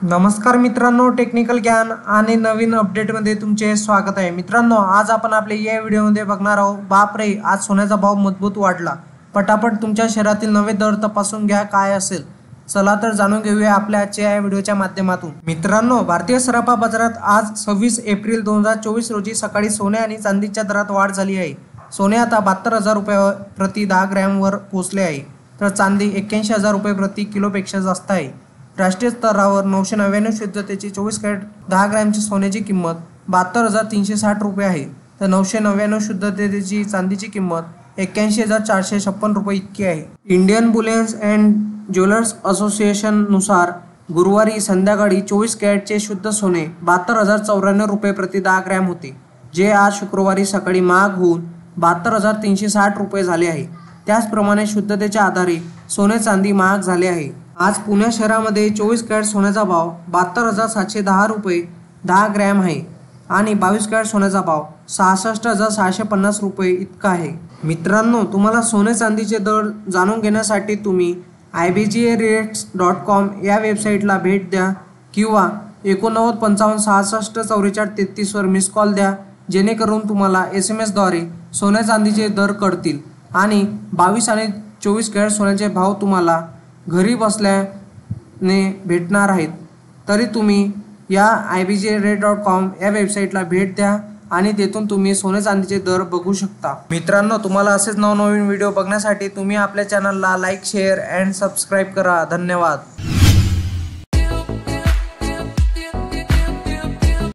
नमस्कार मित्रांनो, टेक्निकल ज्ञान आणि नवीन अपडेटमध्ये तुमचे स्वागत आहे। मित्रांनो, आज आपण आपल्या या व्हिडिओमध्ये बघणार आहोत, बापरे आज सोन्याचा भाव मजबूत वाढला। पटापट तुमच्या शहरातील नवे दर तपासून घ्या काय असेल। चला तर जाणून घेऊया आपल्या आजच्या या व्हिडिओच्या माध्यमातून। मित्रांनो, भारतीय सराफा बाजारात आज 26 एप्रिल 2024 रोजी सकाळी सोने आणि चांदीच्या दरात वाढ झाली आहे। सोने आता 72,000 रुपये प्रति 10 ग्रॅमवर पोहोचले आहे, तर चांदी 81,000 रुपये प्रति किलोपेक्षा जास्त आहे। राष्ट्रीय स्तरावर 999 शुद्धतेची 24 कॅरेट 10 ग्रॅमची सोन्याची किंमत 72,360 रुपये आहे, तर 999 शुद्धतेची चांदीची किंमत 81,456 रुपये इतकी आहे। Indian bullions and jewellers association नुसार गुरुवारी संध्याकाळी 24 कॅरेटचे शुद्ध सोने 72,094 रुपये प्रति 10 ग्रॅम होते, जे आज शुक्रवारी सकाळी महाग होऊन 72,360 रुपये झाले आहे। त्याचप्रमाणे शुद्धतेच्या आधारे सोने चांदी महाग झाले आहे। आज पुणे शहरामध्ये 24 कॅरेट सोन्याचा भाव 72,710 रुपये 10 ग्रॅम आहे आणि 22 कॅरेट सोन्याचा भाव 66,650 रुपये इतका आहे। मित्रांनो, तुम्हाला सोने चांदीचे दर जाणून घेण्यासाठी तुम्ही ibgarates.com या वेबसाईटला भेट द्या किंवा 89 55 66 44 33 वर मिस कॉल द्या, जेणेकरून तुम्हाला SMS द्वारे सोने चांदीचे दर कळतील आणि 22 आणि 24 कॅरेट सोन्याचे भाव तुम्हाला घरी बसल्याने भेटणार आहेत। तरी तुम्ही या ibgarates.com या वेबसाईटला भेट द्या आणि तेथून तुम्ही सोने चांदीचे दर बघू शकता। मित्रांनो, तुम्हाला असेच नवनवीन व्हिडिओ बघण्यासाठी तुम्ही आपल्या चॅनलला लाईक, शेअर अँड सबस्क्राईब करा। धन्यवाद।